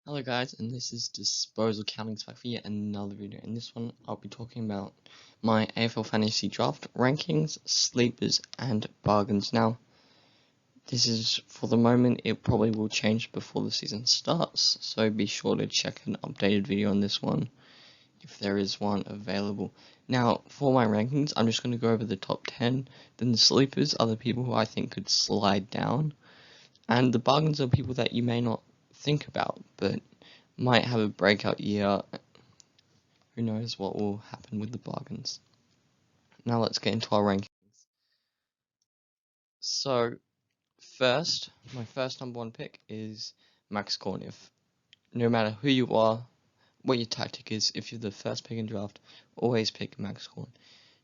Hello guys, and this is Disposal Counting's back for yet another video. In this one, I'll be talking about my AFL Fantasy Draft rankings, sleepers, and bargains. Now, this is for the moment, it probably will change before the season starts, so be sure to check an updated video on this one, if there is one available. Now, for my rankings, I'm just going to go over the top 10, then the sleepers are the people who I think could slide down, and the bargains are people that you may not think about, but might have a breakout year. Who knows what will happen with the bargains. Now let's get into our rankings. So, my first number one pick is Max Gawn. No matter who you are, what your tactic is, if you're the first pick in draft, always pick Max Gawn.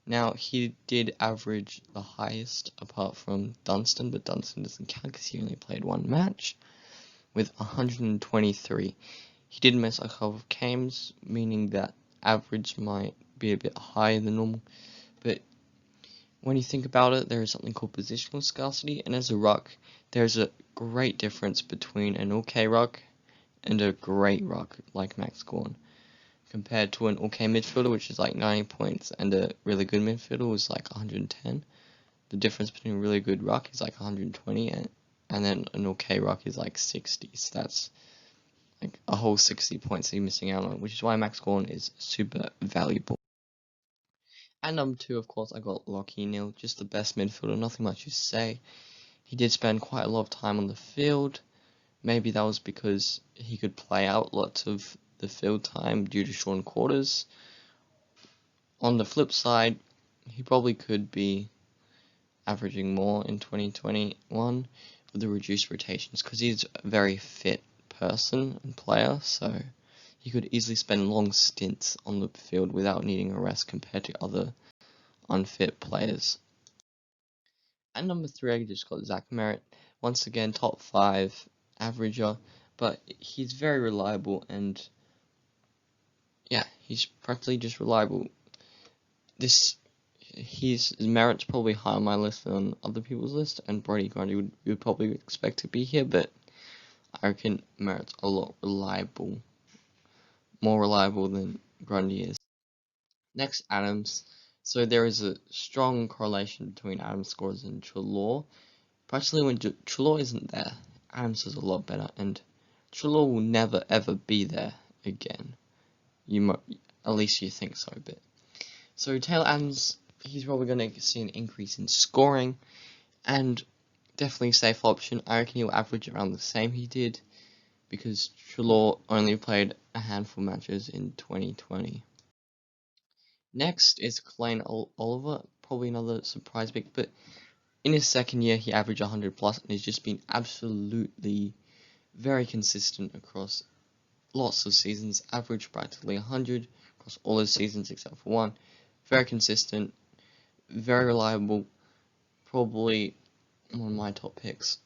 Now, he did average the highest apart from Dunstan, but Dunstan doesn't count because he only played one match, with 123. He did miss a couple of games, meaning that average might be a bit higher than normal, but when you think about it, there is something called positional scarcity, and as a ruck, there's a great difference between an okay ruck and a great ruck like Max Gawn, compared to an okay midfielder, which is like 90 points, and a really good midfielder was like 110. The difference between a really good ruck is like 120, and then an okay ruck is like 60, so that's like a whole 60 points that you're missing out on, which is why Max Gawn is super valuable. At number 2, of course, I got Lachie Neale, just the best midfielder, nothing much to say. He did spend quite a lot of time on the field. Maybe that was because he could play out lots of the field time due to shortened quarters. On the flip side, he probably could be averaging more in 2021 with the reduced rotations, because he's a very fit person and player, so he could easily spend long stints on the field without needing a rest compared to other unfit players. At number 3, I just got Zach Merritt. Once again, top 5 averager, but he's very reliable, and yeah, he's practically just reliable. His merit's probably high on my list than other people's list, and Brody Grundy would probably expect to be here, but I reckon Merritt's a lot more reliable than Grundy is. Next, Adams. So there is a strong correlation between Adams scores and Treloar. Practically when Treloar isn't there, Adams is a lot better, and Treloar will never ever be there again. At least you think so, but so Taylor Adams, he's probably going to see an increase in scoring, and definitely a safe option. I reckon he'll average around the same he did, because Treloar only played a handful of matches in 2020. Next is Clayton Oliver, probably another surprise pick, but in his second year he averaged 100 plus and has just been absolutely very consistent across lots of seasons, averaged practically 100 across all his seasons except for one. Very consistent, very reliable, probably one of my top picks.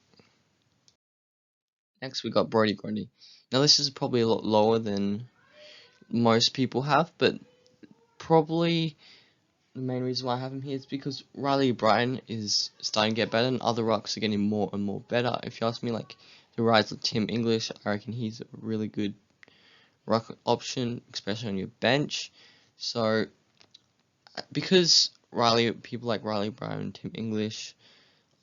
Next we got Brody Grundy. Now this is probably a lot lower than most people have, but probably the main reason why I have him here is because OBrien is starting to get better, and other rucks are getting more and more better. If you ask me, like the rise of Tim English, I reckon he's a really good ruck option, especially on your bench. So because people like OBrien and Tim English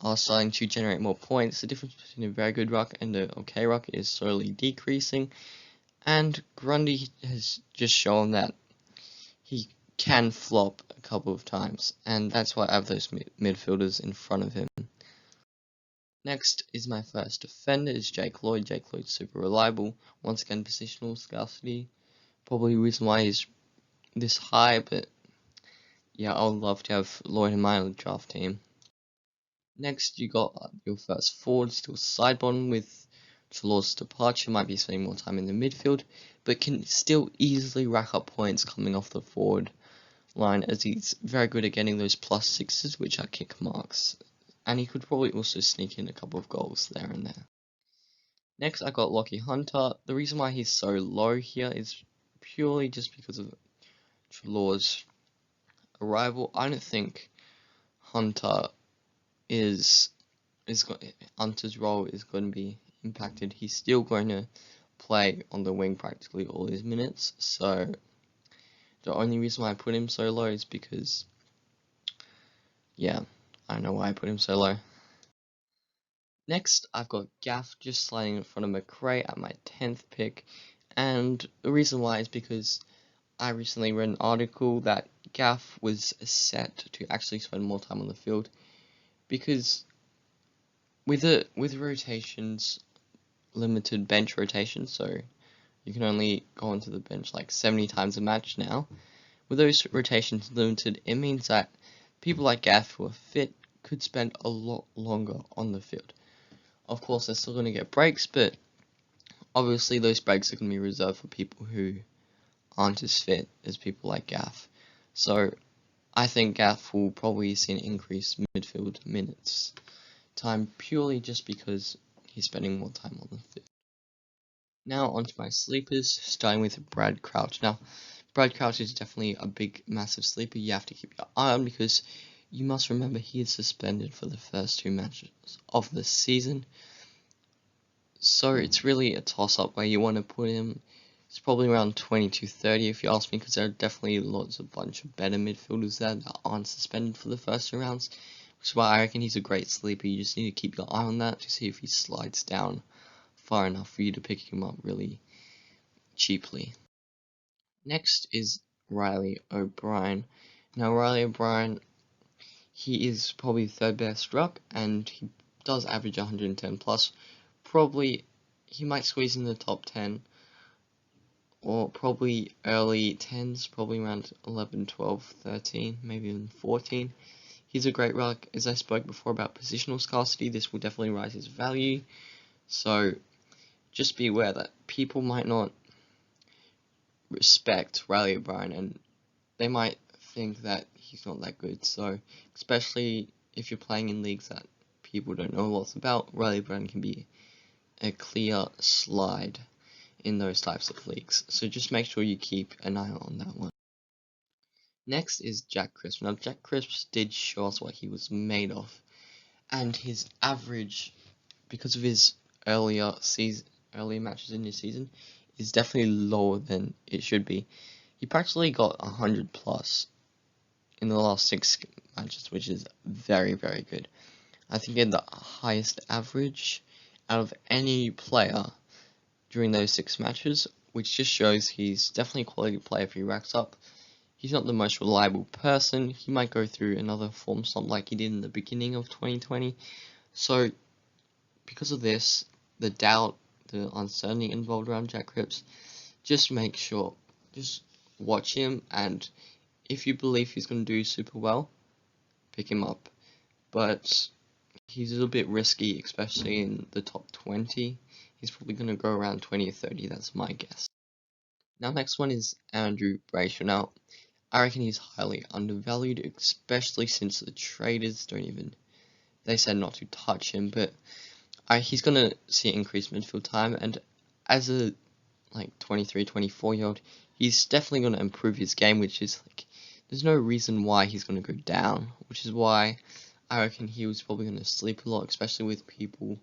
are starting to generate more points, the difference between a very good ruck and an okay ruck is slowly decreasing, and Grundy has just shown that he can flop a couple of times, and that's why I have those midfielders in front of him. Next is my first defender, is Jake Lloyd. Jake Lloyd's super reliable. Once again, positional scarcity. Probably the reason why he's this high, but yeah, I would love to have Lloyd in my draft team. Next, you got your first forward, still Sidebottom with Treloar's departure, might be spending more time in the midfield, but can still easily rack up points coming off the forward line, as he's very good at getting those +6s, which are kick marks, and he could probably also sneak in a couple of goals there and there. Next, I got Lachie Hunter. The reason why he's so low here is purely just because of Treloar's arrival. I don't think Hunter's role is going to be impacted. He's still going to play on the wing practically all his minutes, so the only reason why I put him so low is because, yeah, I know why I put him so low. Next, I've got Gaff just sliding in front of McRae at my 10th pick, and the reason why is because I recently read an article that Gaff was set to actually spend more time on the field, because with rotations, limited bench rotations, so you can only go onto the bench like 70 times a match now. With those rotations limited, it means that people like Gaff who are fit could spend a lot longer on the field. Of course, they're still going to get breaks, but obviously those breaks are going to be reserved for people who aren't as fit as people like Gaff. So I think Gaff will probably see an increased midfield minutes time purely just because he's spending more time on the field. Now onto my sleepers, starting with Brad Crouch. Now, Brad Crouch is definitely a big, massive sleeper you have to keep your eye on, because you must remember he is suspended for the first 2 matches of the season. So it's really a toss-up where you want to put him. It's probably around 20 to 30 if you ask me, because there are definitely bunch of better midfielders there that aren't suspended for the first 2 rounds. Which is why I reckon he's a great sleeper. You just need to keep your eye on that to see if he slides down far enough for you to pick him up really cheaply. Next is Riley O'Brien. Now Riley O'Brien, he is probably the 3rd best ruck, and he does average 110 plus. Probably he might squeeze in the top 10, or probably early 10s, probably around 11, 12, 13, maybe even 14. He's a great ruck. As I spoke before about positional scarcity, this will definitely rise his value. So just be aware that people might not respect Riley O'Brien, and they might think that he's not that good. So especially if you're playing in leagues that people don't know lots about, Riley O'Brien can be a clear slide in those types of leagues. So just make sure you keep an eye on that one. Next is Jack Cripps. Now Jack Cripps did show us what he was made of, and his average, because of his earlier matches in his season, is definitely lower than it should be. He practically got 100 plus in the last 6 matches, which is very, very good. I think he had the highest average out of any player during those 6 matches, which just shows he's definitely a quality player if he racks up. He's not the most reliable person. He might go through another form slump like he did in the beginning of 2020. So, because of this, the doubt, the uncertainty involved around Jack Cripps, just make sure, just watch him, and if you believe he's going to do super well, pick him up. But he's a little bit risky, especially in the top 20. He's probably going to go around 20 or 30, that's my guess. Now, next one is Andrew Brayshaw. Now, I reckon he's highly undervalued, especially since the traders they said not to touch him, but he's going to see increased midfield time, and as a 23, 24-year-old, he's definitely going to improve his game, which is there's no reason why he's going to go down, which is why I reckon he was probably going to sleep a lot, especially with people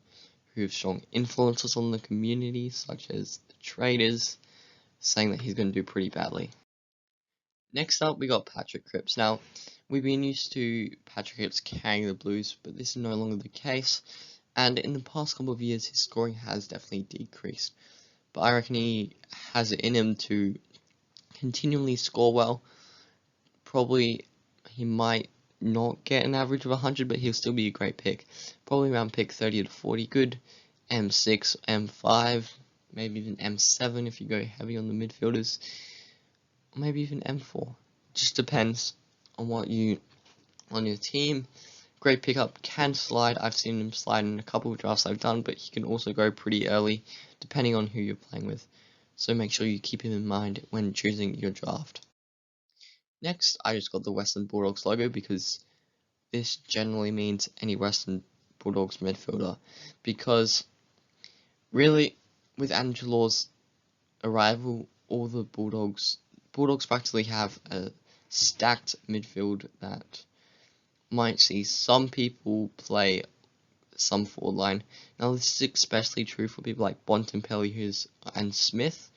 who have strong influences on the community, such as the traders, saying that he's going to do pretty badly. Next up, we got Patrick Cripps. Now, we've been used to Patrick Cripps carrying the Blues, but this is no longer the case, and in the past couple of years, his scoring has definitely decreased. But I reckon he has it in him to continually score well. Probably he might not get an average of 100, but he'll still be a great pick. Probably around pick 30 to 40 good. M6, M5, maybe even M7 if you go heavy on the midfielders. Or maybe even M4. Just depends on what you on your team. Great pickup, can slide. I've seen him slide in a couple of drafts I've done, but he can also go pretty early depending on who you're playing with. So make sure you keep him in mind when choosing your draft. Next, I just got the Western Bulldogs logo because this generally means any Western Bulldogs midfielder. Because really, with Angelo's arrival, all the Bulldogs practically have a stacked midfield that might see some people play some forward line. Now this is especially true for people like Bontempelli and Smith,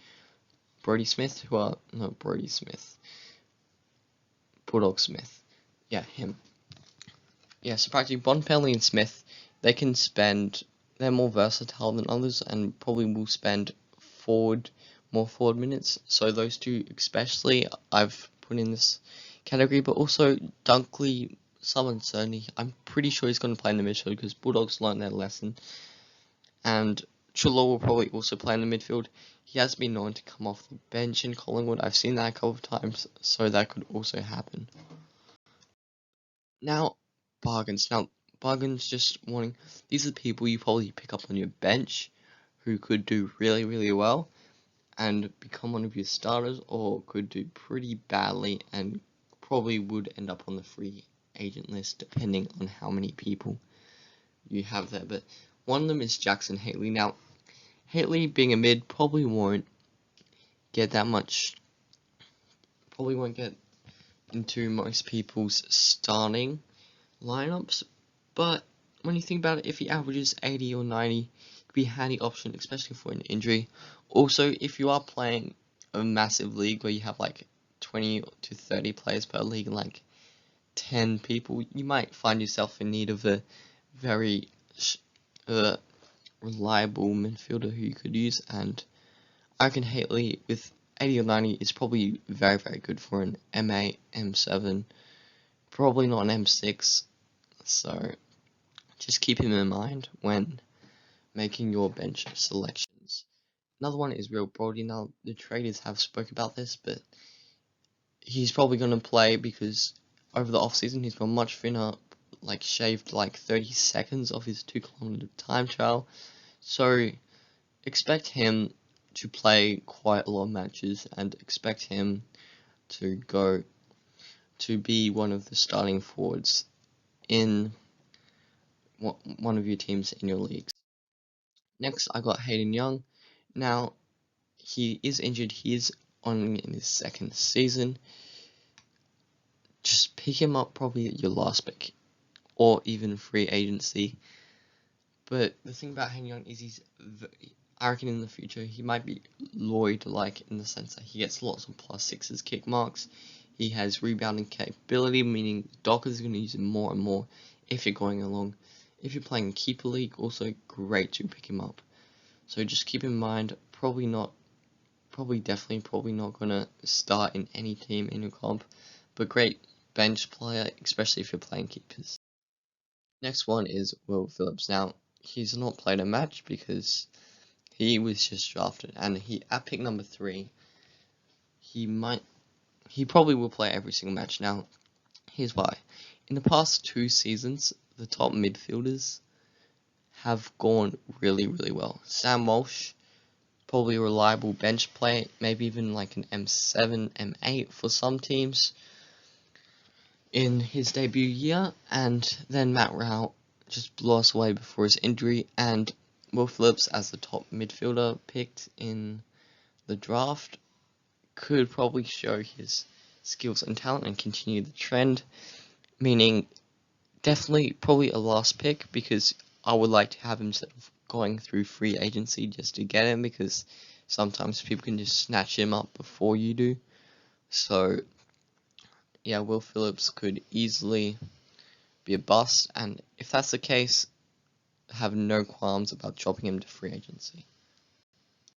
Brody Smith, who are no Brody Smith, Bulldog Smith, yeah, him. Yeah, so practically Bontempelli and Smith, they're more versatile than others and probably will spend more forward minutes. So those two especially I've put in this category, but also Dunkley, some uncertainty. I'm pretty sure he's going to play in the midfield because Bulldogs learned their lesson. And Chula will probably also play in the midfield. He has been known to come off the bench in Collingwood. I've seen that a couple of times, so that could also happen. Now, bargains. Just warning, these are the people you probably pick up on your bench who could do really, really well and become one of your starters, or could do pretty badly and probably would end up on the free agent list depending on how many people you have there. But one of them is Jackson Haley. Now, Haley being a mid probably won't get into most people's starting lineups, but when you think about it, if he averages 80 or 90, it could be a handy option, especially for an injury. Also, if you are playing a massive league where you have like 20 to 30 players per league and like 10 people, you might find yourself in need of a very reliable midfielder who you could use, and I reckon Haley with 80 or 90 is probably very, very good for an M8, M7, probably not an M6, so just keep him in mind when making your bench selections. Another one is Real Brody. Now, the traders have spoke about this, but he's probably going to play because over the off-season he's gone much thinner, like shaved like 30 seconds off his 2-kilometer time trial, so expect him to play quite a lot of matches and expect him to be one of the starting forwards in one of your teams in your leagues. Next, I got Hayden Young. Now, he is injured. He is in his second season. Just pick him up probably at your last pick or even free agency. But the thing about Hayden Young is I reckon in the future he might be Lloyd, like in the sense that he gets lots of +6s kick marks. He has rebounding capability, meaning Dockers are going to use him more and more if you're going along. If you're playing Keeper League, also great to pick him up. So just keep in mind, probably not going to start in any team in your comp, but great bench player, especially if you're playing keepers. Next one is Will Phillips. Now, he's not played a match because he was just drafted, and at pick number 3, he probably will play every single match. Now, here's why. In the past 2 seasons, the top midfielders have gone really, really well. Sam Walsh, probably a reliable bench play, maybe even like an M7, M8 for some teams in his debut year, and then Matt Rowell just blew us away before his injury, and Will Phillips as the top midfielder picked in the draft could probably show his skills and talent and continue the trend, meaning definitely probably a last pick, because I would like to have him instead of going through free agency just to get him, because sometimes people can just snatch him up before you do. So yeah, Will Phillips could easily be a bust, and if that's the case, have no qualms about dropping him to free agency.